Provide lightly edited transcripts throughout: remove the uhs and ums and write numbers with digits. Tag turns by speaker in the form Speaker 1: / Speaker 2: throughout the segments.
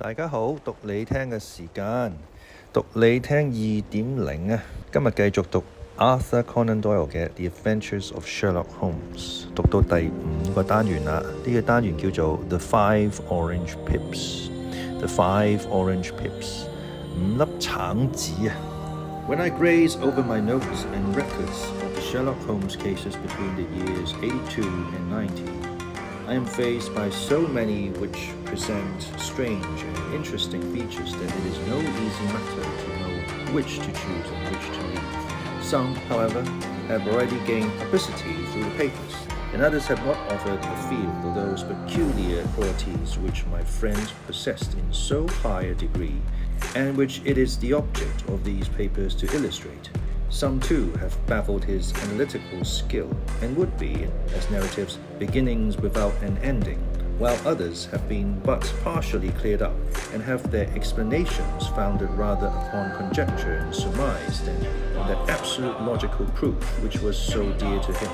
Speaker 1: 大家好，讀你聽嘅時間，讀你聽2.0啊！今日繼續讀 Arthur Conan Doyle 嘅 The Adventures of Sherlock Holmes， 讀到第5個單元啦。呢個單元叫做 The Five Orange Pips。The Five Orange Pips， 5粒橙子啊！When I graze over my notes and records of the Sherlock Holmes cases between the years 82 and 90, I am faced by so many which present strange and interesting features that it is no easy matter to know which to choose and which to leave. Some, however, have already gained publicity through the papers, and others have not offered a field of those peculiar qualities which my friend possessed in so high a degree, and which it is the object of these papers to illustrate. Some too have baffled his analytical skill and would be, as narratives, beginnings without an ending, while others have been but partially cleared up and have their explanations founded rather upon conjecture and surmise than on that absolute logical proof which was so dear to him.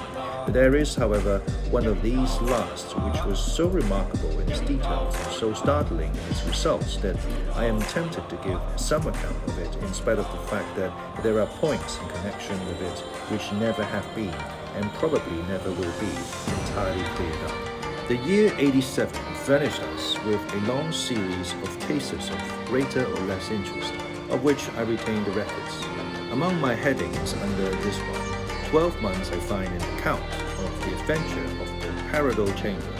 Speaker 1: There is, however, one of these last which was so remarkable in its details and so startling in its results that I am tempted to give some account of it in spite of the fact that there are points in connection with it which never have been and probably never will be entirely cleared up. The year 87 furnished us with a long series of cases of greater or less interest, of which I retain the records. Among my headings under this one, 12 months I find an account of the adventure of the Paradol Chamber,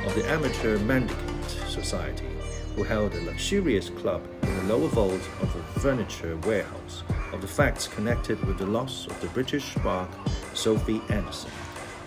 Speaker 1: of the Amateur Mendicant Society, who held a luxurious club in the lower vault of a furniture warehouse, of the facts connected with the loss of the British spark Sophie Anderson,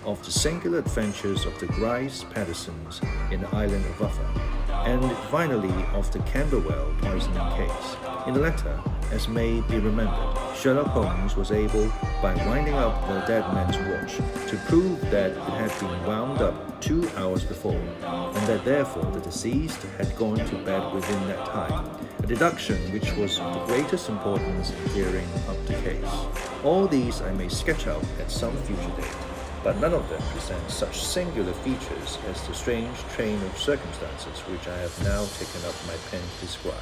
Speaker 1: of the singular adventures of the Grice Pattersons in the island of Uffa, and finally of the Camberwell poisoning case. In the latter, as may be remembered, Sherlock Holmes was able, by winding up the dead man's watch, to prove that it had been wound up 2 hours before, and that therefore the deceased had gone to bed within that time, a deduction which was of the greatest importance in clearing up the case. All these I may sketch out at some future date, but none of them present such singular features as the strange train of circumstances which I have now taken up my pen to describe.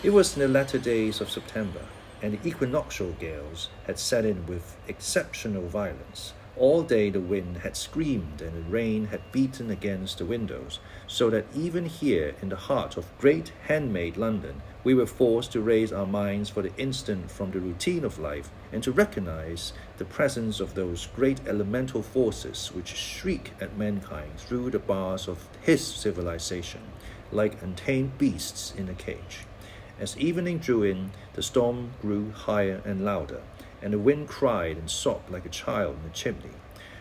Speaker 1: It was in the latter days of September, and the equinoctial gales had set in with exceptional violence. All day the wind had screamed and the rain had beaten against the windows, so that even here in the heart of great handmade London, we were forced to raise our minds for the instant from the routine of life and to recognize the presence of those great elemental forces which shriek at mankind through the bars of his civilization, like untamed beasts in a cage. As evening drew in, the storm grew higher and louder, and the wind cried and sobbed like a child in a chimney.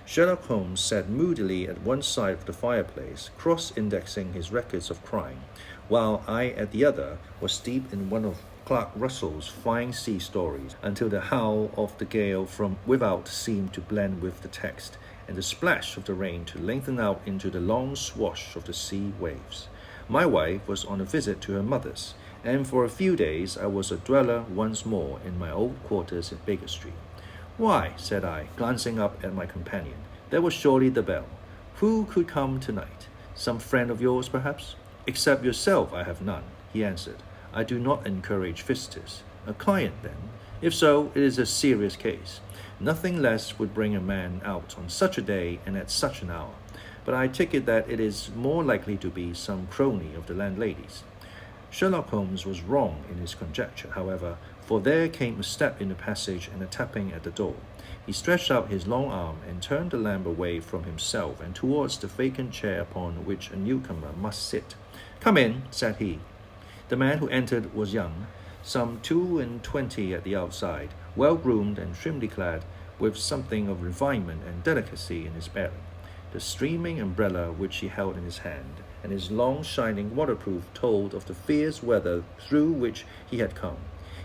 Speaker 1: Sherlock Holmes sat moodily at one side of the fireplace, cross-indexing his records of crime, while I at the other was steeped in one of Clark Russell's fine sea stories until the howl of the gale from without seemed to blend with the text, and the splash of the rain to lengthen out into the long swash of the sea waves. My wife was on a visit to her mother's, and for a few days I was a dweller once more in my old quarters at Baker Street. "Why," said I, glancing up at my companion, "that was surely the bell. Who could come tonight? Some friend of yours, perhaps?" "Except yourself, I have none," he answered. "I do not encourage visitors." "A client, then? If so, it is a serious case. Nothing less would bring a man out on such a day and at such an hour. But I take it that it is more likely to be some crony of the landlady's." Sherlock Holmes was wrong in his conjecture, however, for there came a step in the passage and a tapping at the door. He stretched out his long arm and turned the lamp away from himself and towards the vacant chair upon which a newcomer must sit. "Come in," said he. The man who entered was young, some 22 at the outside, well-groomed and trimly clad, with something of refinement and delicacy in his bearing. The streaming umbrella which he held in his hand, and his long shining waterproof told of the fierce weather through which he had come.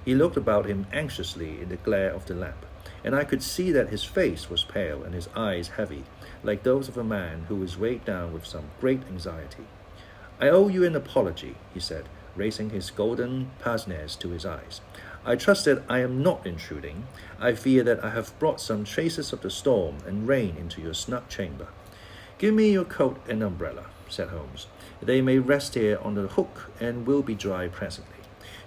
Speaker 1: He looked about him anxiously in the glare of the lamp, and I could see that his face was pale and his eyes heavy, like those of a man who is weighed down with some great anxiety. "I owe you an apology," he said, raising his golden Pince-nez to his eyes. "I trust that I am not intruding. I fear that I have brought some traces of the storm and rain into your snug chamber. Give me your coat and umbrella." said Holmes. They may rest here on the hook and will be dry presently.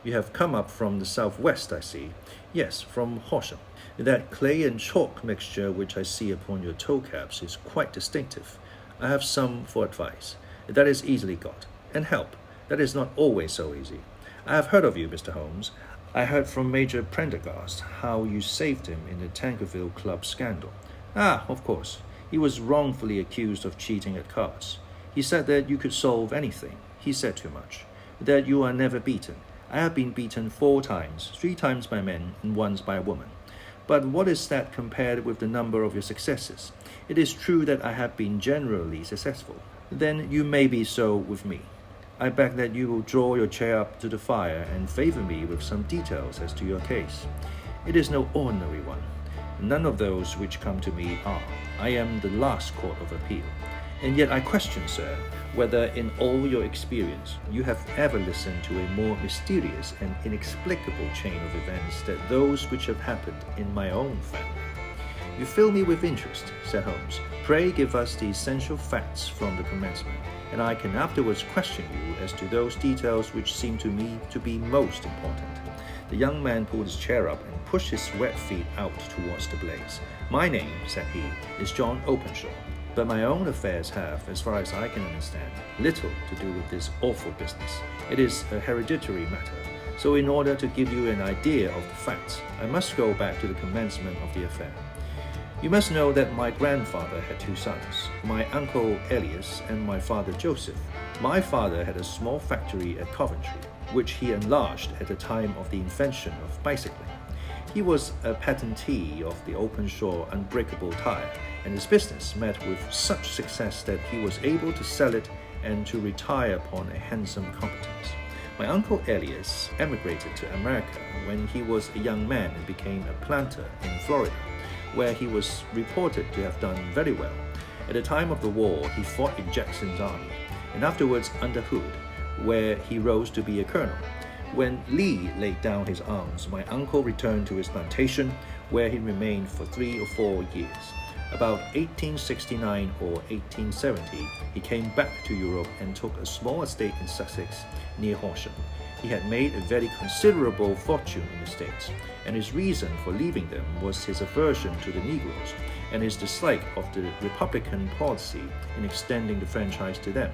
Speaker 1: You have come up from the southwest, I see. Yes, from Horsham. That clay and chalk mixture which I see upon your toe caps is quite distinctive. I have some for advice. That is easily got. And help. That is not always so easy. I have heard of you, Mr. Holmes. I heard from Major Prendergast how you saved him in the Tankerville Club scandal. Ah, of course. He was wrongfully accused of cheating at cards. He said that you could solve anything. He said too much. That you are never beaten. I have been beaten 4 times, 3 times by men and once by a woman. But what is that compared with the number of your successes? It is true that I have been generally successful. Then you may be so with me. I beg that you will draw your chair up to the fire and favor me with some details as to your case. It is no ordinary one. None of those which come to me are. I am the last court of appeal. And yet I question, sir, whether in all your experience you have ever listened to a more mysterious and inexplicable chain of events than those which have happened in my own family. You fill me with interest, said Holmes. Pray give us the essential facts from the commencement, and I can afterwards question you as to those details which seem to me to be most important. The young man pulled his chair up and pushed his wet feet out towards the blaze. My name, said he, is John Openshaw. But my own affairs have, as far as I can understand, little to do with this awful business. It is a hereditary matter. So in order to give you an idea of the facts, I must go back to the commencement of the affair. You must know that my grandfather had 2 sons, my uncle Elias and my father Joseph. My father had a small factory at Coventry, which he enlarged at the time of the invention of bicycling. He was a patentee of the Openshaw unbreakable tire, and his business met with such success that he was able to sell it and to retire upon a handsome competence. My uncle Elias emigrated to America when he was a young man and became a planter in Florida, where he was reported to have done very well. At the time of the war, he fought in Jackson's army, and afterwards under Hood, where he rose to be a colonel. When Lee laid down his arms, my uncle returned to his plantation, where he remained for 3 or 4 years. About 1869 or 1870, he came back to Europe and took a small estate in Sussex near Horsham. He had made a very considerable fortune in the States, and his reason for leaving them was his aversion to the Negroes and his dislike of the Republican policy in extending the franchise to them.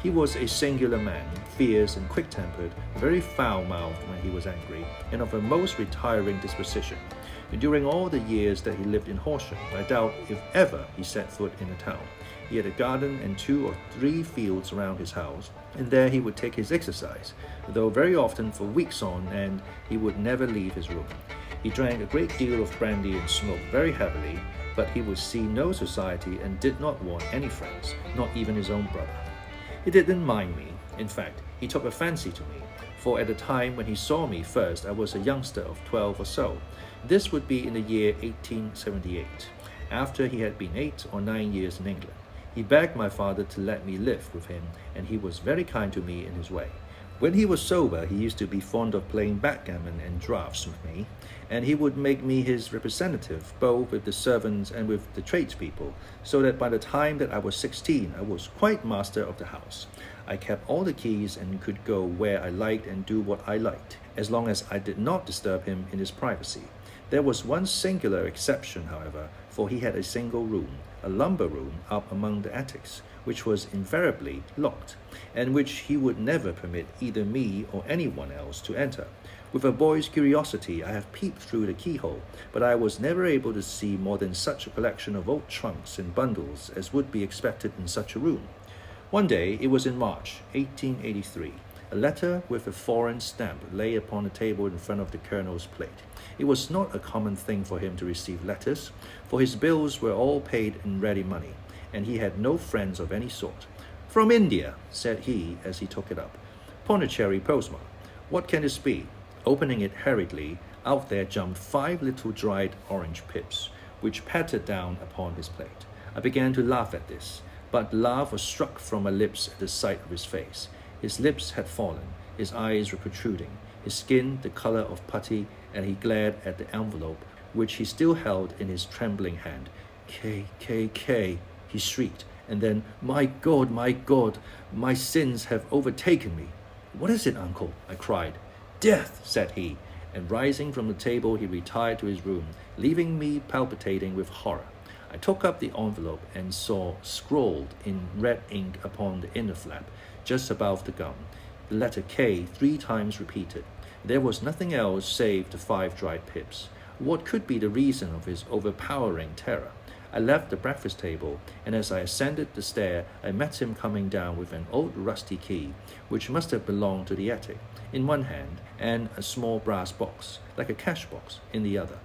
Speaker 1: He was a singular man, fierce and quick-tempered, very foul-mouthed when he was angry, and of a most retiring disposition. During all the years that he lived in Horsham, I doubt if ever he set foot in a town. He had a garden and 2 or 3 fields around his house, and there he would take his exercise, though very often for weeks on end he would never leave his room. He drank a great deal of brandy and smoked very heavily, but he would see no society and did not want any friends, not even his own brother. He didn't mind me. In fact, he took a fancy to me, for at the time when he saw me first I was a youngster of 12 or so. This would be in the year 1878, after he had been 8 or 9 years in England. He begged my father to let me live with him, and he was very kind to me in his way. When he was sober, he used to be fond of playing backgammon and draughts with me, and he would make me his representative both with the servants and with the tradespeople, so that by the time that I was 16, I was quite master of the house. I kept all the keys and could go where I liked and do what I liked, as long as I did not disturb him in his privacy. There was one singular exception, however, for he had a single room, a lumber room up among the attics, which was invariably locked, and which he would never permit either me or anyone else to enter. With a boy's curiosity, I have peeped through the keyhole, but I was never able to see more than such a collection of old trunks and bundles as would be expected in such a room. One day, it was in March, 1883, a letter with a foreign stamp lay upon the table in front of the colonel's plate. It was not a common thing for him to receive letters, for his bills were all paid in ready money, and he had no friends of any sort. "From India," said he as he took it up. "Pondicherry postmark. What can this be?" Opening it hurriedly, out there jumped 5 little dried orange pips, which pattered down upon his plate. I began to laugh at this, but the laugh was struck from my lips at the sight of his face. His lips had fallen, his eyes were protruding, his skin the color of putty, and he glared at the envelope, which he still held in his trembling hand. K, he shrieked, and then, my God, my sins have overtaken me. What is it, uncle? I cried. Death, said he, and rising from the table he retired to his room, leaving me palpitating with horror. I took up the envelope and saw scrawled in red ink upon the inner flap, just above the gum, the letter K 3 times repeated. There was nothing else save the 5 dried pips. What could be the reason of his overpowering terror? I left the breakfast table, and as I ascended the stair, I met him coming down with an old rusty key, which must have belonged to the attic, in one hand, and a small brass box, like a cash box, in the other.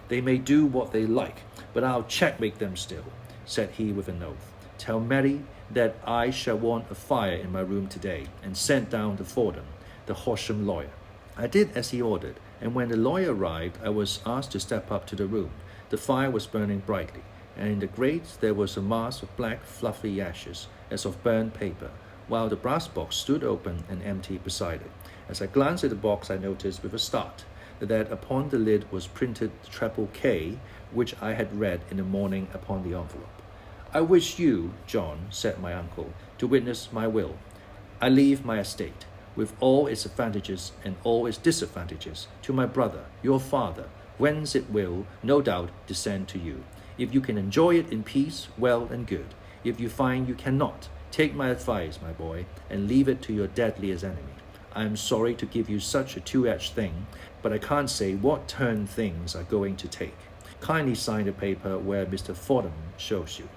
Speaker 1: They may do what they like, but I'll checkmate them still, said he with an oath. Tell Mary that I shall want a fire in my room today, and send down to Fordham, the Horsham lawyer. I did as he ordered, and when the lawyer arrived, I was asked to step up to the room. The fire was burning brightly, and in the grate there was a mass of black, fluffy ashes, as of burned paper, while the brass box stood open and empty beside it. As I glanced at the box, I noticed with a start that upon the lid was printed the treble K, which I had read in the morning upon the envelope. I wish you, John, said my uncle, to witness my will. I leave my estate, with all its advantages and all its disadvantages, to my brother, your father, whence it will, no doubt, descend to you. If you can enjoy it in peace, well and good. If you find you cannot, take my advice, my boy, and leave it to your deadliest enemy. I am sorry to give you such a two-edged thing, but I can't say what turn things are going to take. Kindly sign the paper where Mr. Fordham shows you.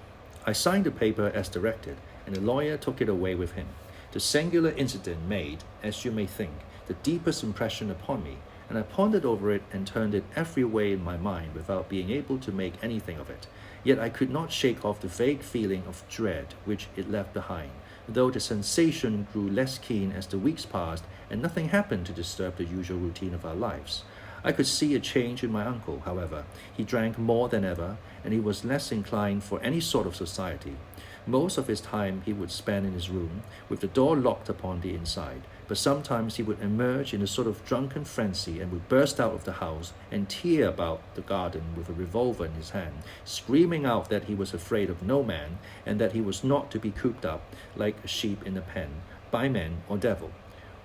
Speaker 1: I signed the paper as directed, and the lawyer took it away with him. The singular incident made, as you may think, the deepest impression upon me, and I pondered over it and turned it every way in my mind without being able to make anything of it. Yet I could not shake off the vague feeling of dread which it left behind, though the sensation grew less keen as the weeks passed and nothing happened to disturb the usual routine of our lives. I could see a change in my uncle, however. He drank more than ever, and he was less inclined for any sort of society. Most of his time he would spend in his room, with the door locked upon the inside, but sometimes he would emerge in a sort of drunken frenzy and would burst out of the house and tear about the garden with a revolver in his hand, screaming out that he was afraid of no man, and that he was not to be cooped up like a sheep in a pen, by man or devil.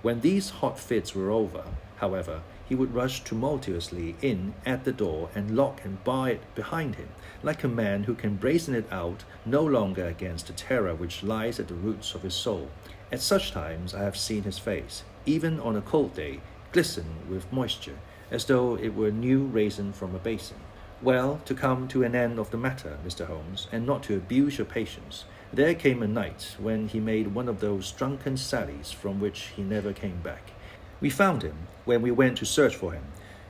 Speaker 1: When these hot fits were over, however, he would rush tumultuously in at the door and lock and bar it behind him, like a man who can brazen it out no longer against the terror which lies at the roots of his soul. At such times I have seen his face, even on a cold day, glisten with moisture, as though it were new raisin from a basin. Well, to come to an end of the matter, Mr. Holmes, and not to abuse your patience, there came a night when he made one of those drunken sallies from which he never came back. We found him, when we went to search for him,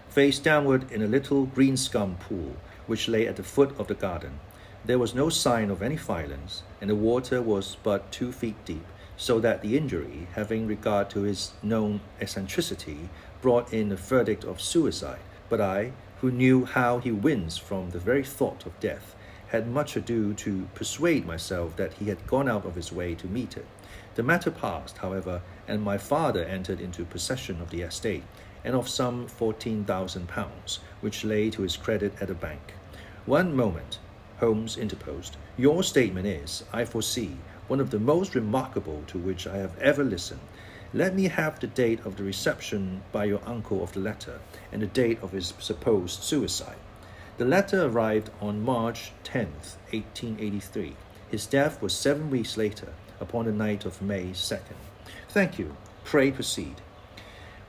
Speaker 1: face downward in a little green scum pool, which lay at the foot of the garden. There was no sign of any violence, and the water was but 2 feet deep, so that the injury, having regard to his known eccentricity, brought in a verdict of suicide. But I, who knew how he winced from the very thought of death, had much ado to persuade myself that he had gone out of his way to meet it. The matter passed, however, and my father entered into possession of the estate, and of some £14,000, which lay to his credit at a bank. One moment, Holmes interposed. Your statement is, I foresee, one of the most remarkable to which I have ever listened. Let me have the date of the reception by your uncle of the letter, and the date of his supposed suicide. The letter arrived on March 10th, 1883. His death was 7 weeks later, upon the night of May 2nd. Thank you. Pray proceed.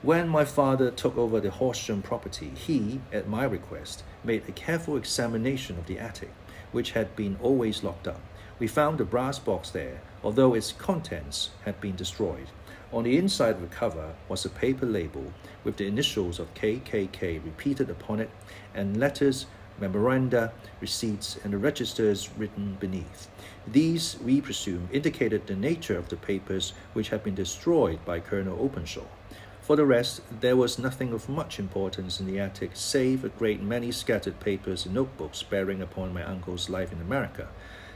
Speaker 1: When my father took over the Horsham property, he, at my request, made a careful examination of the attic, which had been always locked up. We found the brass box there, although its contents had been destroyed. On the inside of the cover was a paper label with the initials of KKK repeated upon it, and letters, memoranda, receipts, and the registers written beneath. These, we presume, indicated the nature of the papers which had been destroyed by Colonel Openshaw. For the rest, there was nothing of much importance in the attic, save a great many scattered papers and notebooks bearing upon my uncle's life in America.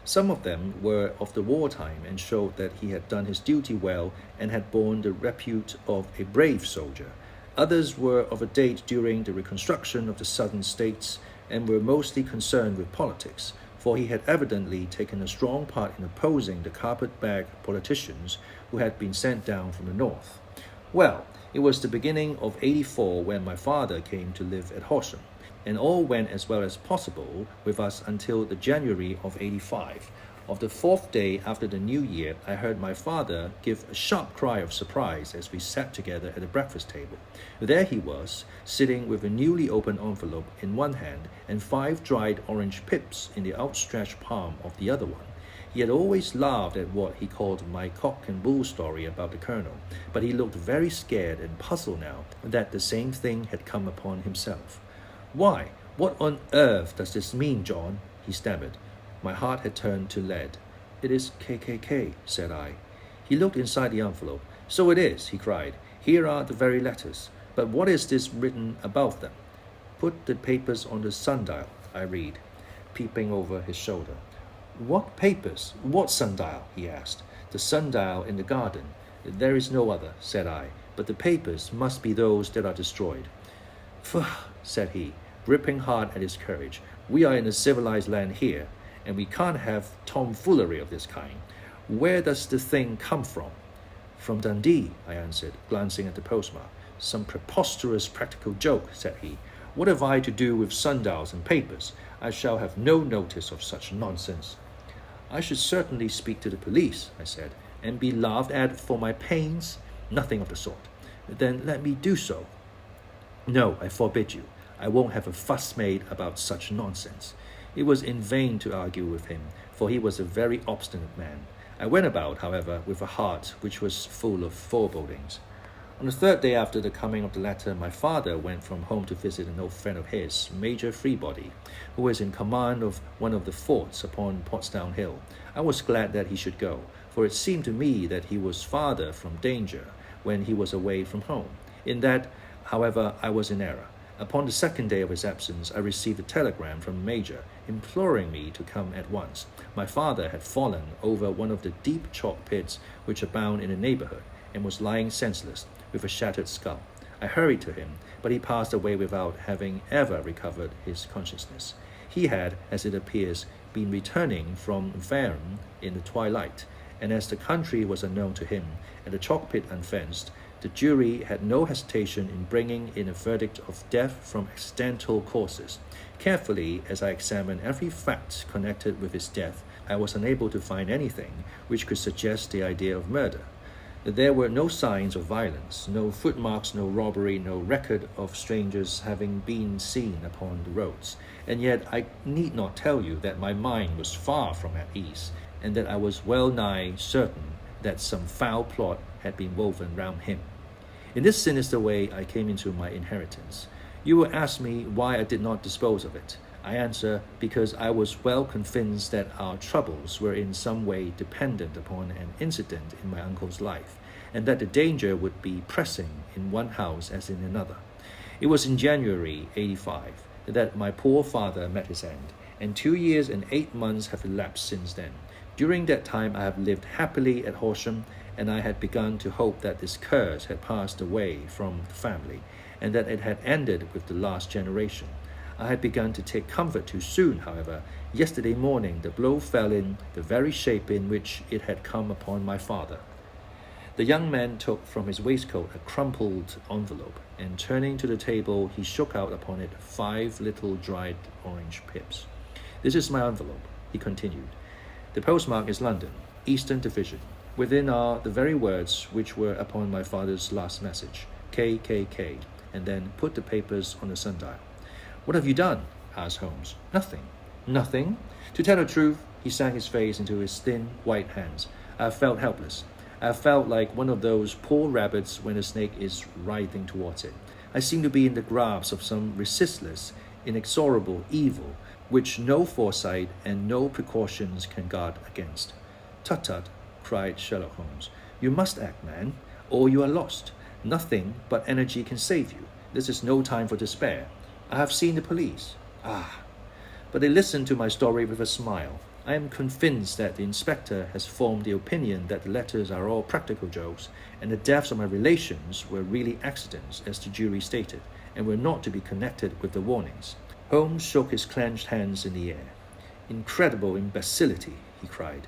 Speaker 1: Some of them were of the wartime and showed that he had done his duty well and had borne the repute of a brave soldier. Others were of a date during the reconstruction of the Southern States and were mostly concerned with politics, for he had evidently taken a strong part in opposing the carpetbag politicians who had been sent down from the north. Well, it was the beginning of 84 when my father came to live at Horsham, and all went as well as possible with us until the January of 85. Of the fourth day after the New Year, I heard my father give a sharp cry of surprise as we sat together at the breakfast table. There he was, sitting with a newly opened envelope in one hand and 5 dried orange pips in the outstretched palm of the other one. He had always laughed at what he called my cock and bull story about the colonel, but he looked very scared and puzzled now that the same thing had come upon himself. "Why, what on earth does this mean, John?" he stammered. My heart had turned to lead. "It is KKK, said I. He looked inside the envelope. "So it is," he cried. "Here are the very letters. But what is this written about them?" "Put the papers on the sundial," I read, peeping over his shoulder. "What papers? What sundial?" he asked. "The sundial in the garden. There is no other," said I, "but the papers must be those that are destroyed." "Pho," said he, gripping hard at his courage. "We are in a civilized land here, and we can't have tomfoolery of this kind. Where does the thing come from?" "From Dundee," I answered, glancing at the postmark. "Some preposterous practical joke," said he. "What have I to do with sundials and papers? I shall have no notice of such nonsense." "I should certainly speak to the police," I said, "and be laughed at for my pains." "Nothing of the sort." "Then let me do so." "No, I forbid you. I won't have a fuss made about such nonsense." It was in vain to argue with him, for he was a very obstinate man. I went about, however, with a heart which was full of forebodings. On the third day after the coming of the letter, my father went from home to visit an old friend of his, Major Freebody, who was in command of one of the forts upon Portsdown Hill. I was glad that he should go, for it seemed to me that he was farther from danger when he was away from home. In that, however, I was in error. Upon the second day of his absence, I received a telegram from the Major, imploring me to come at once. My father had fallen over one of the deep chalk pits which abound in the neighborhood, and was lying senseless, with a shattered skull. I hurried to him, but he passed away without having ever recovered his consciousness. He had, as it appears, been returning from Fareham in the twilight, and as the country was unknown to him, and the chalk pit unfenced, the jury had no hesitation in bringing in a verdict of death from accidental causes. Carefully, as I examined every fact connected with his death, I was unable to find anything which could suggest the idea of murder. There were no signs of violence, no footmarks, no robbery, no record of strangers having been seen upon the roads. And yet I need not tell you that my mind was far from at ease, and that I was well nigh certain that some foul plot had been woven round him. In this sinister way I came into my inheritance. You will ask me why I did not dispose of it. I answer, because I was well convinced that our troubles were in some way dependent upon an incident in my uncle's life, and that the danger would be pressing in one house as in another. It was in January 85 that my poor father met his end, and 2 years and 8 months have elapsed since then. During that time I have lived happily at Horsham, and I had begun to hope that this curse had passed away from the family, and that it had ended with the last generation. I had begun to take comfort too soon, however. Yesterday morning the blow fell in the very shape in which it had come upon my father. The young man took from his waistcoat a crumpled envelope, and turning to the table, he shook out upon it 5 little dried orange pips. "This is my envelope," he continued. "The postmark is London, Eastern Division. Within are the very words which were upon my father's last message, KKK, and then put the papers on the sundial." "What have you done?" asked Holmes. "Nothing." "Nothing?" To tell the truth, he sank his face into his thin, white hands. "I have felt helpless. I have felt like one of those poor rabbits when a snake is writhing towards it. I seem to be in the grasp of some resistless, inexorable evil, which no foresight and no precautions can guard against." "Tut, tut," cried Sherlock Holmes. "You must act, man, or you are lost. Nothing but energy can save you. This is no time for despair. I have seen the police." "Ah!" But they listened to my story with a smile. "I am convinced that the inspector has formed the opinion that the letters are all practical jokes, and the deaths of my relations were really accidents, as the jury stated, and were not to be connected with the warnings." Holmes shook his clenched hands in the air. Incredible imbecility, he cried.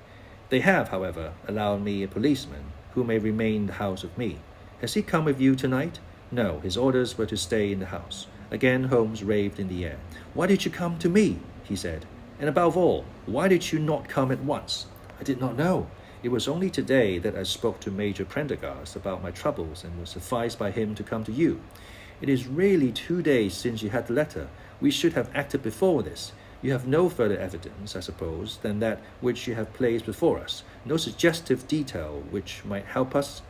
Speaker 1: They have, however, allowed me a policeman who may remain in the house with me. Has he come with you tonight? No, his orders were to stay in the house. Again Holmes raved in the air. Why did you come to me? He said. And above all, why did you not come at once? I did not know. It was only today that I spoke to Major Prendergast about my troubles and was advised by him to come to you. It is really 2 days since you had the letter. We should have acted before this. You have no further evidence, I suppose, than that which you have placed before us. No suggestive detail which might help us?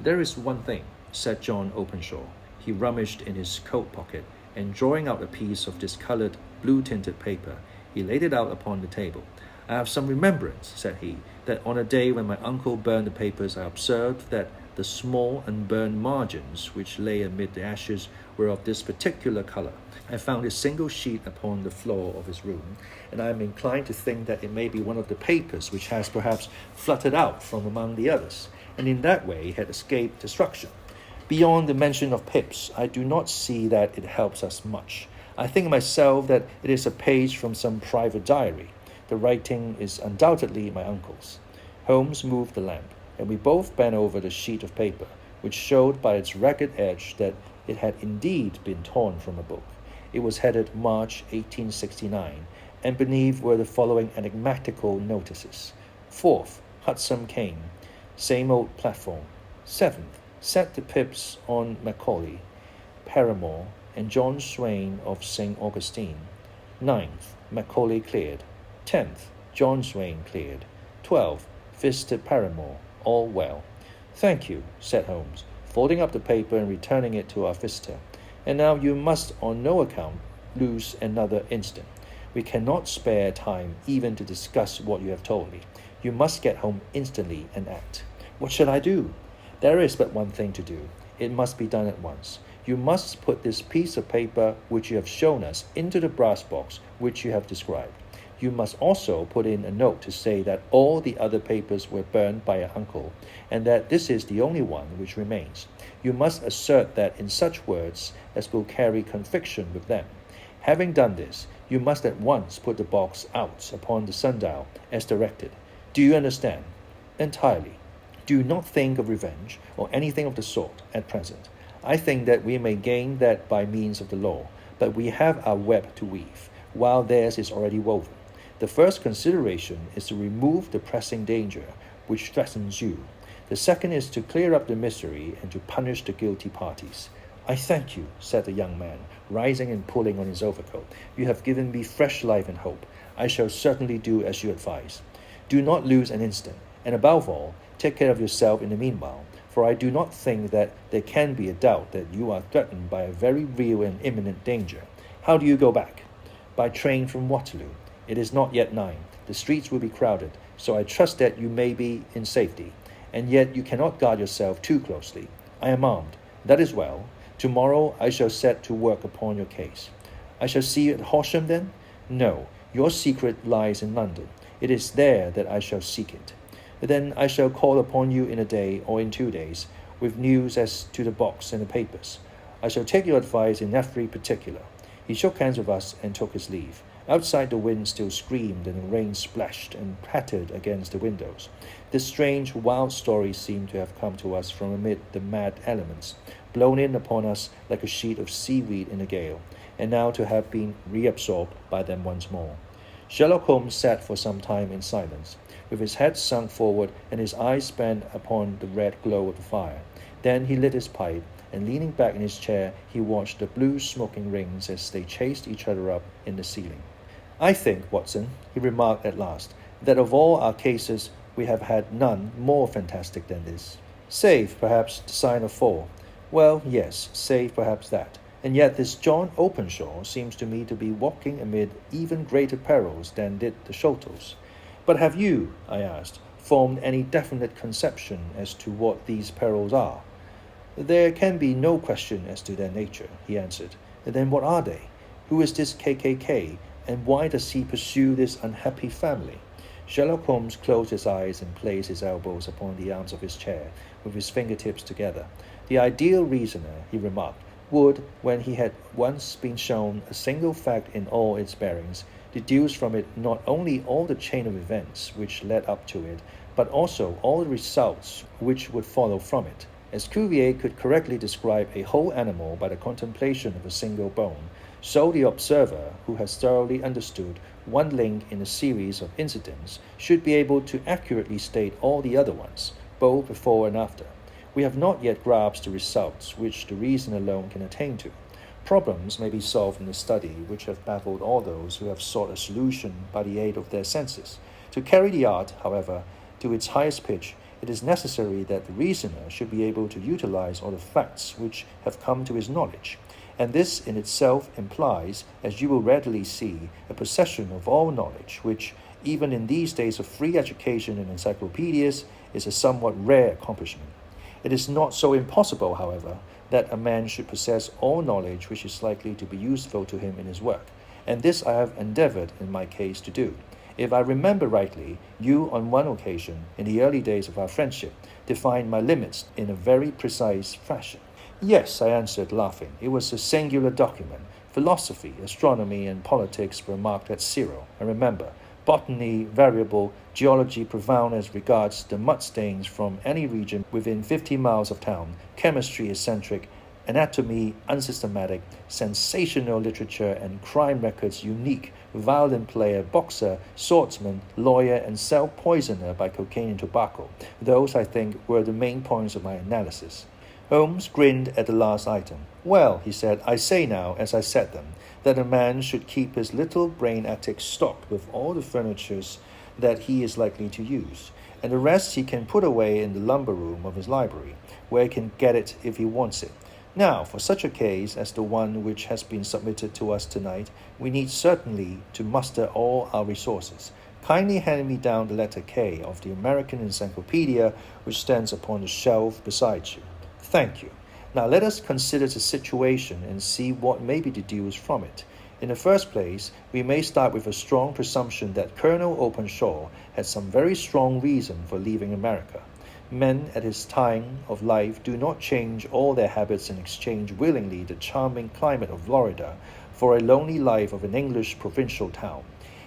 Speaker 1: There is one thing, said John Openshaw. He rummaged in his coat pocket, and drawing out a piece of discoloured, blue-tinted paper, he laid it out upon the table. I have some remembrance, said he, that on a day when my uncle burned the papers, I observed that the small unburned margins which lay amid the ashes were of this particular colour. I found a single sheet upon the floor of his room, and I am inclined to think that it may be one of the papers which has perhaps fluttered out from among the others, and in that way had escaped destruction. Beyond the mention of pips, I do not see that it helps us much. I think myself that it is a page from some private diary. The writing is undoubtedly my uncle's. Holmes moved the lamp, and we both bent over the sheet of paper, which showed by its ragged edge that it had indeed been torn from a book. It was headed March 1869, and beneath were the following enigmatical notices. 4th, Hudson came. Same old platform. 7th, set the pips on Macaulay, Paramore, and John Swain of St. Augustine. 9th, Macaulay cleared. 10th, John Swain cleared. 12th, visited Paramore. All well. Thank you, said Holmes, folding up the paper and returning it to our visitor. And now you must on no account lose another instant. We cannot spare time even to discuss what you have told me. You must get home instantly and act. What shall I do? There is but one thing to do. It must be done at once. You must put this piece of paper which you have shown us into the brass box which you have described. You must also put in a note to say that all the other papers were burned by your uncle, and that this is the only one which remains. You must assert that in such words as will carry conviction with them. Having done this, you must at once put the box out upon the sundial as directed. Do you understand? Entirely. Do not think of revenge or anything of the sort at present. I think that we may gain that by means of the law, but we have our web to weave, while theirs is already woven. The first consideration is to remove the pressing danger which threatens you. The second is to clear up the mystery and to punish the guilty parties. I thank you, said the young man, rising and pulling on his overcoat. You have given me fresh life and hope. I shall certainly do as you advise. Do not lose an instant, and above all, take care of yourself in the meanwhile, for I do not think that there can be a doubt that you are threatened by a very real and imminent danger. How do you go back? By train from Waterloo. It is not yet 9. The streets will be crowded, so I trust that you may be in safety. And yet you cannot guard yourself too closely. I am armed. That is well. Tomorrow I shall set to work upon your case. I shall see you at Horsham then? No, your secret lies in London. It is there that I shall seek it. Then I shall call upon you in a day or in 2 days, with news as to the box and the papers. I shall take your advice in every particular. He shook hands with us and took his leave. Outside the wind still screamed and the rain splashed and pattered against the windows. This strange, wild story seemed to have come to us from amid the mad elements, blown in upon us like a sheet of seaweed in a gale, and now to have been reabsorbed by them once more. Sherlock Holmes sat for some time in silence, with his head sunk forward and his eyes bent upon the red glow of the fire. Then he lit his pipe, and leaning back in his chair, he watched the blue smoking rings as they chased each other up in the ceiling. I think, Watson, he remarked at last, that of all our cases we have had none more fantastic than this. Save, perhaps, the sign of 4. Well, yes, save perhaps that. And yet this John Openshaw seems to me to be walking amid even greater perils than did the Sholtos. But have you, I asked, formed any definite conception as to what these perils are? There can be no question as to their nature, he answered. Then what are they? Who is this KKK? And why does he pursue this unhappy family? Sherlock Holmes closed his eyes and placed his elbows upon the arms of his chair, with his fingertips together. The ideal reasoner, he remarked, would, when he had once been shown a single fact in all its bearings, deduce from it not only all the chain of events which led up to it, but also all the results which would follow from it. As Cuvier could correctly describe a whole animal by the contemplation of a single bone, so the observer, who has thoroughly understood one link in a series of incidents, should be able to accurately state all the other ones, both before and after. We have not yet grasped the results which the reason alone can attain to. Problems may be solved in the study which have baffled all those who have sought a solution by the aid of their senses. To carry the art, however, to its highest pitch, it is necessary that the reasoner should be able to utilize all the facts which have come to his knowledge, and this in itself implies, as you will readily see, a possession of all knowledge, which, even in these days of free education and encyclopedias, is a somewhat rare accomplishment. It is not so impossible, however, that a man should possess all knowledge which is likely to be useful to him in his work, and this I have endeavored in my case to do. If I remember rightly, you on one occasion, in the early days of our friendship, defined my limits in a very precise fashion. Yes, I answered, laughing. It was a singular document. Philosophy, astronomy, and politics were marked at 0, I remember. Botany variable, geology profound as regards the mud stains from any region within 50 miles of town, chemistry eccentric, anatomy unsystematic, sensational literature and crime records unique, violin player, boxer, swordsman, lawyer, and self-poisoner by cocaine and tobacco. Those, I think, were the main points of my analysis. Holmes grinned at the last item. Well, he said, I say now, as I said them, that a man should keep his little brain attic stocked with all the furnitures that he is likely to use, and the rest he can put away in the lumber room of his library, where he can get it if he wants it. Now, for such a case as the one which has been submitted to us tonight, we need certainly to muster all our resources. Kindly hand me down the letter K of the American Encyclopedia, which stands upon the shelf beside you. Thank you. Now let us consider the situation and see what may be deduced from it. In the first place, we may start with a strong presumption that Colonel Openshaw had some very strong reason for leaving America. Men at his time of life do not change all their habits and exchange willingly the charming climate of Florida for a lonely life of an English provincial town.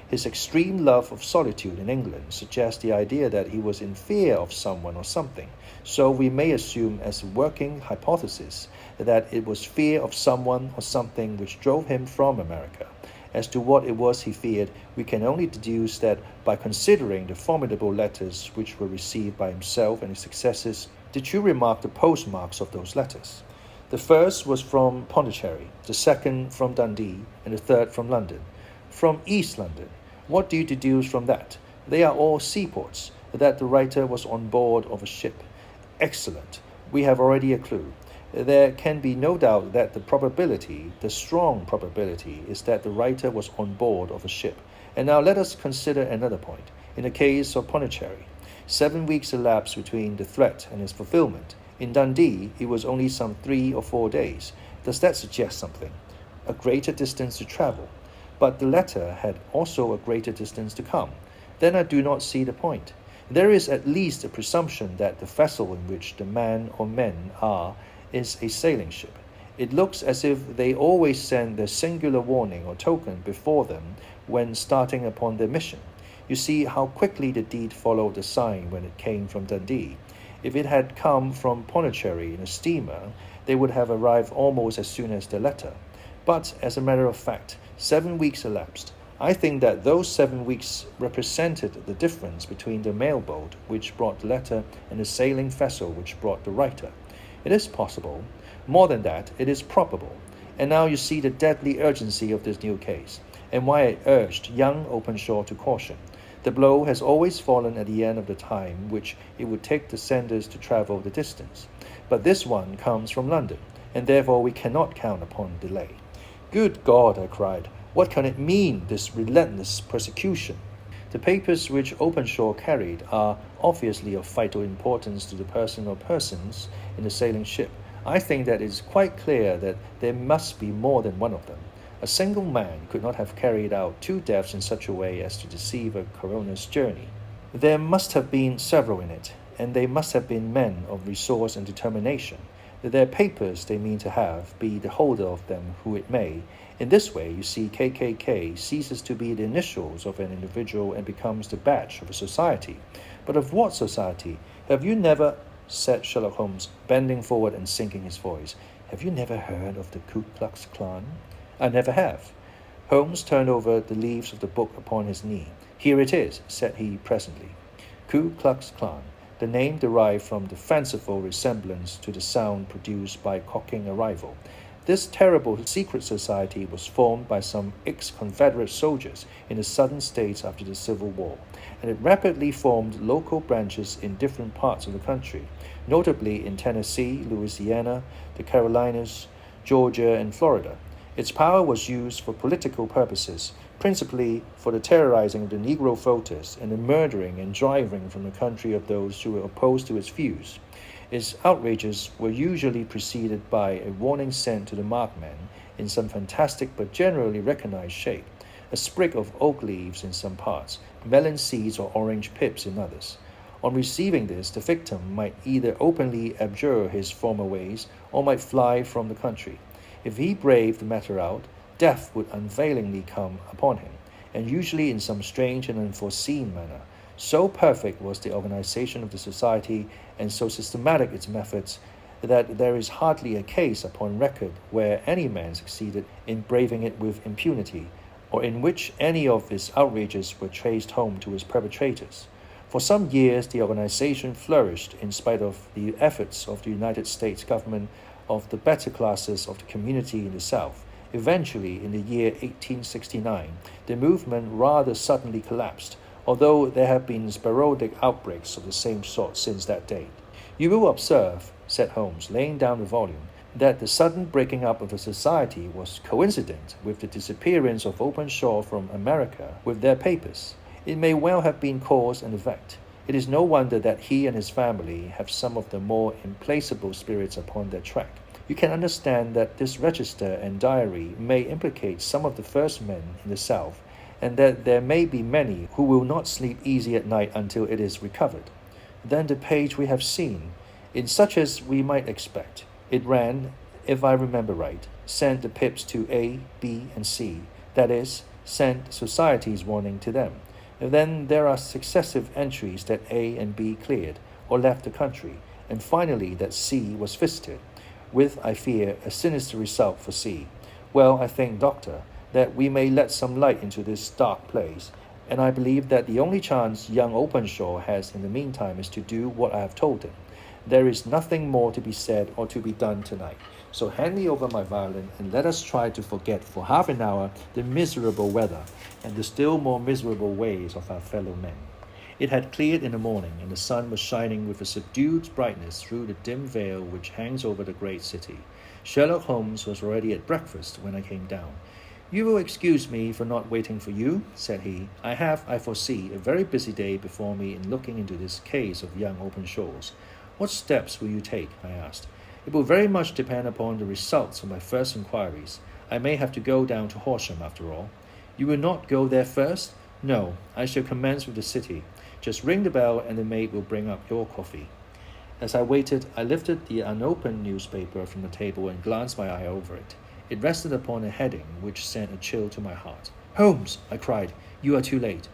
Speaker 1: His extreme love of solitude in England suggests the idea that he was in fear of someone or something, so we may assume as a working hypothesis that it was fear of someone or something which drove him from America. As to what it was he feared, we can only deduce that by considering the formidable letters which were received by himself and his successors. Did you remark the postmarks of those letters? The first was from Pondicherry, the second from Dundee, and the third from London. From East London. What do you deduce from that? They are all seaports, that the writer was on board of a ship. Excellent. We have already a clue. There can be no doubt that the strong probability, is that the writer was on board of a ship. And now let us consider another point. In the case of Pondicherry, 7 weeks elapsed between the threat and its fulfillment. In Dundee, it was only some 3 or 4 days. Does that suggest something? A greater distance to travel. But the letter had also a greater distance to come. Then I do not see the point. There is at least a presumption that the vessel in which the man or men are is a sailing ship. It looks as if they always send their singular warning or token before them when starting upon their mission. You see how quickly the deed followed the sign when it came from Dundee. If it had come from Pondicherry in a steamer, they would have arrived almost as soon as the letter. But, as a matter of fact, 7 weeks elapsed. I think that those 7 weeks represented the difference between the mailboat which brought the letter and the sailing vessel which brought the writer. It is possible. More than that, it is probable. And now you see the deadly urgency of this new case, and why I urged young Openshaw to caution. The blow has always fallen at the end of the time which it would take the senders to travel the distance. But this one comes from London, and therefore we cannot count upon delay. Good God, I cried. What can it mean, this relentless persecution? The papers which Openshaw carried are obviously of vital importance to the person or persons in the sailing ship. I think that it is quite clear that there must be more than one of them. A single man could not have carried out 2 deaths in such a way as to deceive a coroner's journey. There must have been several in it, and they must have been men of resource and determination. their papers they mean to have, be the holder of them who it may. In this way, you see, KKK ceases to be the initials of an individual and becomes the badge of a society. But of what society? Have you never, said Sherlock Holmes, bending forward and sinking his voice, have you never heard of the Ku Klux Klan? I never have. Holmes turned over the leaves of the book upon his knee. Here it is, said he presently. Ku Klux Klan, the name derived from the fanciful resemblance to the sound produced by cocking a rifle. This terrible secret society was formed by some ex-Confederate soldiers in the southern states after the Civil War, and it rapidly formed local branches in different parts of the country, notably in Tennessee, Louisiana, the Carolinas, Georgia, and Florida. Its power was used for political purposes, principally for the terrorizing of the Negro voters and the murdering and driving from the country of those who were opposed to its views. Its outrages were usually preceded by a warning sent to the markman in some fantastic but generally recognized shape, a sprig of oak leaves in some parts, melon seeds or orange pips in others. On receiving this, the victim might either openly abjure his former ways or might fly from the country. If he braved the matter out, death would unfailingly come upon him, and usually in some strange and unforeseen manner. So perfect was the organization of the society and so systematic its methods that there is hardly a case upon record where any man succeeded in braving it with impunity, or in which any of its outrages were traced home to its perpetrators. For some years the organization flourished in spite of the efforts of the United States government of the better classes of the community in the South. Eventually, in the year 1869, the movement rather suddenly collapsed, although there have been sporadic outbreaks of the same sort since that date. You will observe, said Holmes, laying down the volume, that the sudden breaking up of the society was coincident with the disappearance of Openshaw from America with their papers. It may well have been cause and effect. It is no wonder that he and his family have some of the more implacable spirits upon their track. You can understand that this register and diary may implicate some of the first men in the South, and that there may be many who will not sleep easy at night until it is recovered. Then the page we have seen, in such as we might expect. It ran, if I remember right, sent the pips to A, B, and C, that is, sent society's warning to them. And then there are successive entries that A and B cleared or left the country, and finally that C was visited, with, I fear, a sinister result for C. Well, I think, Doctor, that we may let some light into this dark place, and I believe that the only chance young Openshaw has in the meantime is to do what I have told him. There is nothing more to be said or to be done tonight, so hand me over my violin and let us try to forget for half an hour the miserable weather and the still more miserable ways of our fellow men. It had cleared in the morning, and the sun was shining with a subdued brightness through the dim veil which hangs over the great city. Sherlock Holmes was already at breakfast when I came down. You will excuse me for not waiting for you, said he. I have, I foresee, a very busy day before me in looking into this case of young Openshaw's. What steps will you take? I asked. It will very much depend upon the results of my first inquiries. I may have to go down to Horsham after all. You will not go there first? No, I shall commence with the city. Just ring the bell and the maid will bring up your coffee. As I waited, I lifted the unopened newspaper from the table and glanced my eye over it. It rested upon a heading which sent a chill to my heart. Holmes, I cried, you are too late.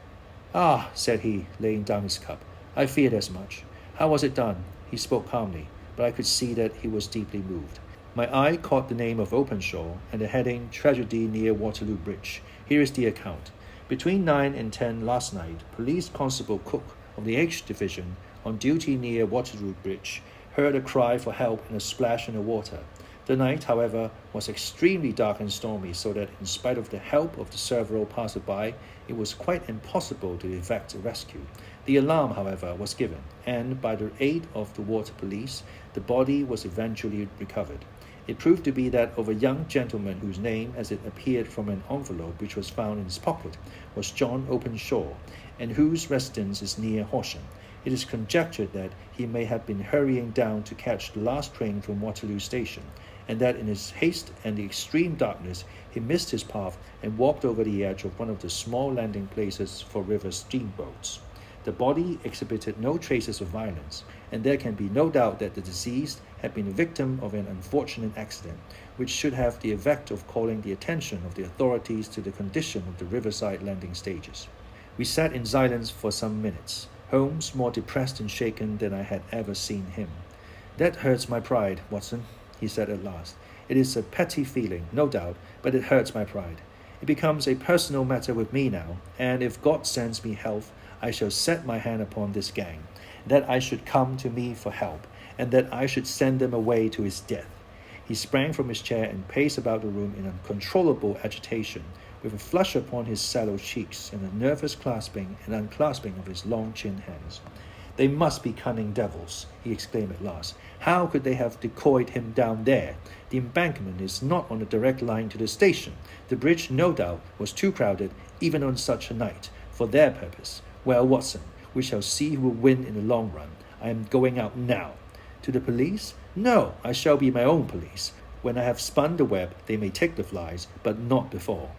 Speaker 1: Ah, said he, laying down his cup. I feared as much. How was it done? He spoke calmly, but I could see that he was deeply moved. My eye caught the name of Openshaw and the heading, Tragedy near Waterloo Bridge. Here is the account. Between 9 and 10 last night, Police Constable Cook of the H Division, on duty near Waterloo Bridge, heard a cry for help and a splash in the water. The night, however, was extremely dark and stormy, so that in spite of the help of the several passers-by, it was quite impossible to effect a rescue. The alarm, however, was given, and by the aid of the water police, the body was eventually recovered. It proved to be that of a young gentleman whose name, as it appeared from an envelope which was found in his pocket, was John Openshaw, and whose residence is near Horsham. It is conjectured that he may have been hurrying down to catch the last train from Waterloo Station, and that in his haste and the extreme darkness he missed his path and walked over the edge of one of the small landing places for river steamboats. The body exhibited no traces of violence, and there can be no doubt that the deceased had been a victim of an unfortunate accident, which should have the effect of calling the attention of the authorities to the condition of the riverside landing stages. We sat in silence for some minutes, Holmes more depressed and shaken than I had ever seen him. "That hurts my pride, Watson," he said at last. "It is a petty feeling, no doubt, but it hurts my pride. It becomes a personal matter with me now, and if God sends me health, I shall set my hand upon this gang, that I should come to me for help, and that I should send them away to his death." He sprang from his chair and paced about the room in uncontrollable agitation, with a flush upon his sallow cheeks and a nervous clasping and unclasping of his long chin hands. "They must be cunning devils," he exclaimed at last. "How could they have decoyed him down there? The embankment is not on a direct line to the station. The bridge, no doubt, was too crowded, even on such a night, for their purpose. Well, Watson, we shall see who will win in the long run. I am going out now." "To the police?" "No, I shall be my own police. When I have spun the web, they may take the flies, but not before."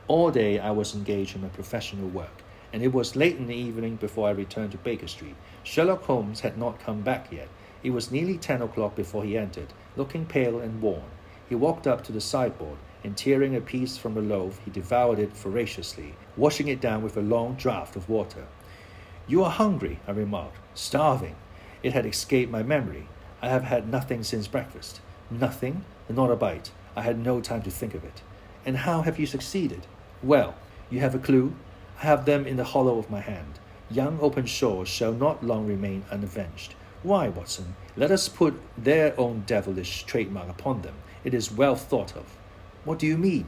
Speaker 1: All day I was engaged in my professional work, and it was late in the evening before I returned to Baker Street. Sherlock Holmes had not come back yet. It was nearly 10 o'clock before he entered, looking pale and worn. He walked up to the sideboard, and tearing a piece from a loaf, he devoured it voraciously, washing it down with a long draught of water. "You are hungry," I remarked. "Starving." It had escaped my memory. "I have had nothing since breakfast." "Nothing?" "Not a bite. I had no time to think of it." "And how have you succeeded?" "Well, you have a clue?" "I have them in the hollow of my hand. Young Openshaw shall not long remain unavenged." "Why, Watson? Let us put their own devilish trademark upon them. It is well thought of." "What do you mean?"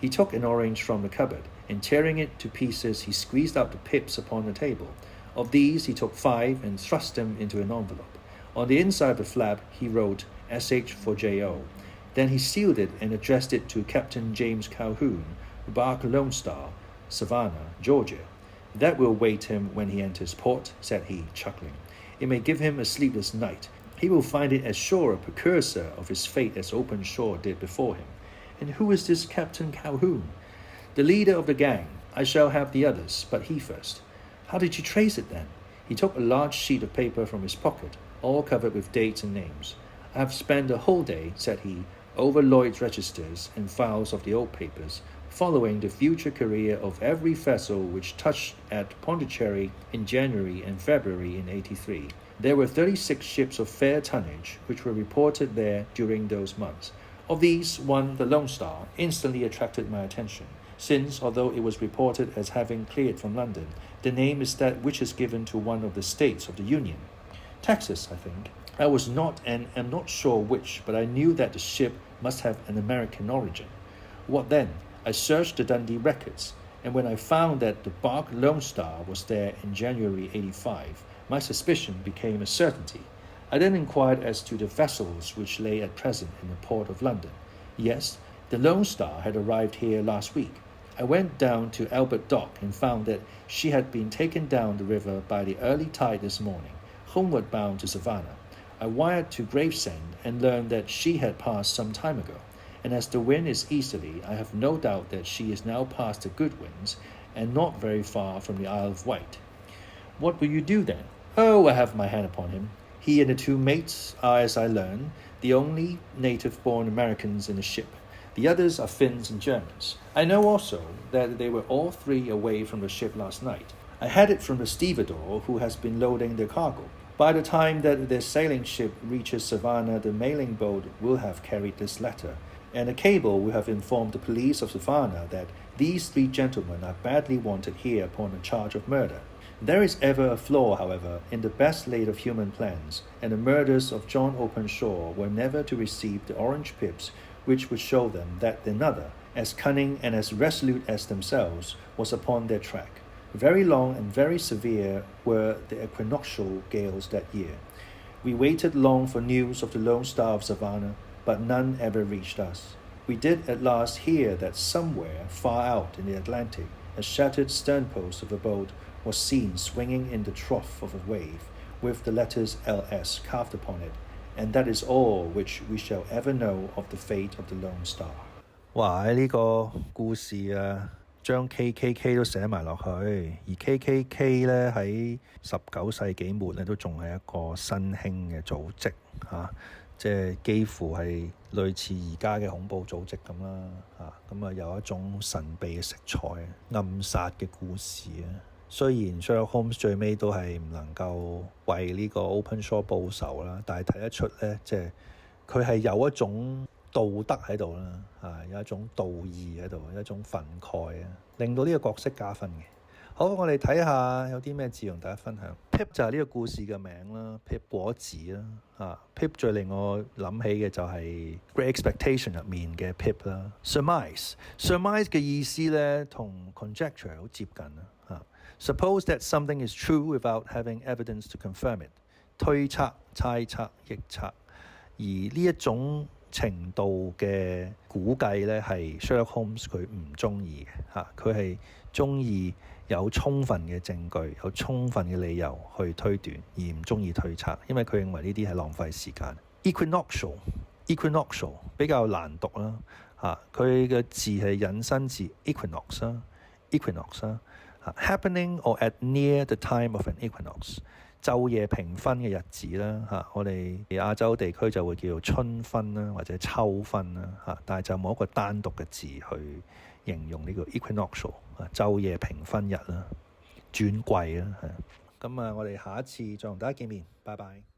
Speaker 1: He took an orange from the cupboard, and tearing it to pieces, he squeezed out the pips upon the table. Of these he took 5 and thrust them into an envelope. On the inside of the flap he wrote SH for J.O. Then he sealed it and addressed it to Captain James Calhoun, Bark Lone Star, Savannah, Georgia. "That will wait him when he enters port," said he, chuckling. "It may give him a sleepless night. He will find it as sure a precursor of his fate as Openshaw did before him." "And who is this Captain Calhoun?" "The leader of the gang. I shall have the others, but he first." "How did you trace it, then?" He took a large sheet of paper from his pocket, all covered with dates and names. "I have spent the whole day," said he, "over Lloyd's registers and files of the old papers, following the future career of every vessel which touched at Pondicherry in January and February in '83. There were 36 ships of fair tonnage which were reported there during those months. Of these, one, the Lone Star, instantly attracted my attention, since, although it was reported as having cleared from London, the name is that which is given to one of the states of the Union. Texas, I think. I was not and am not sure which, but I knew that the ship must have an American origin. What then? I searched the Dundee records, and when I found that the bark Lone Star was there in January '85, my suspicion became a certainty. I then inquired as to the vessels which lay at present in the port of London. Yes, the Lone Star had arrived here last week. I went down to Albert Dock and found that she had been taken down the river by the early tide this morning, homeward bound to Savannah. I wired to Gravesend and learned that she had passed some time ago, and as the wind is easterly, I have no doubt that she is now past the good winds and not very far from the Isle of Wight." "What will you do then?" "Oh, I have my hand upon him. He and the 2 mates are, as I learn, the only native-born Americans in the ship. The others are Finns and Germans. I know also that they were all 3 away from the ship last night. I had it from the stevedore who has been loading their cargo. By the time that their sailing ship reaches Savannah, the mailing boat will have carried this letter, and a cable will have informed the police of Savannah that these 3 gentlemen are badly wanted here upon a charge of murder. There is ever a flaw, however, in the best laid of human plans, and the murderers of John Openshaw were never to receive the orange pips which would show them that another, as cunning and as resolute as themselves, was upon their track. Very long and very severe were the equinoctial gales that year. We waited long for news of the Lone Star of Savannah, but none ever reached us. We did at last hear that somewhere far out in the Atlantic, a shattered sternpost of a boat was seen swinging in the trough of a wave, with the letters LS carved upon it, and that is all which we shall ever know of the fate of the Lone Star." 哇！呢個故事將 KKK 都寫埋落去，而 KKK 咧喺19世紀末咧都仲係一個新興嘅組織嚇，即係幾乎係類似而家嘅恐怖組織咁啦嚇，咁啊有一種神秘嘅色彩、暗殺嘅故事啊。雖然 Sherlock Holmes 最尾都係唔能夠為呢個 Openshaw 報仇啦，但係睇得出咧，即係佢係有一種道德喺度啦，有一種道義喺度，一種憤慨啊，令到呢個角色加分嘅。好，我哋睇下有啲咩字同大家分享。Pip 就係呢個故事嘅名啦 ，Pip 果子啦，Pip 最令我諗起嘅就係 Great Expectation 入面嘅 Pip 啦。Surmise 嘅意思咧同 conjecture 好接近啊。Suppose that something is true without having evidence to confirm it。推測、猜測、臆測，而呢一種程度嘅估計咧，係 Sherlock Holmes 佢唔中意嘅嚇，佢係中意有充分嘅證據、有充分嘅理由去推斷，而唔中意推測，因為佢認為呢啲係浪費時間。Equinoctial 比較難讀啦嚇，佢嘅字係引申自 Equinox 啦 ，Happening or at near the time of an equinox。晝夜平分嘅日子啦嚇，我哋亞洲地區就會叫做春分啦，或者秋分啦嚇，但係就冇一個單獨嘅字去形容呢個 Equinoctial 晝夜平分日啦，轉季啦。咁我哋下一次再同大家見面，拜拜。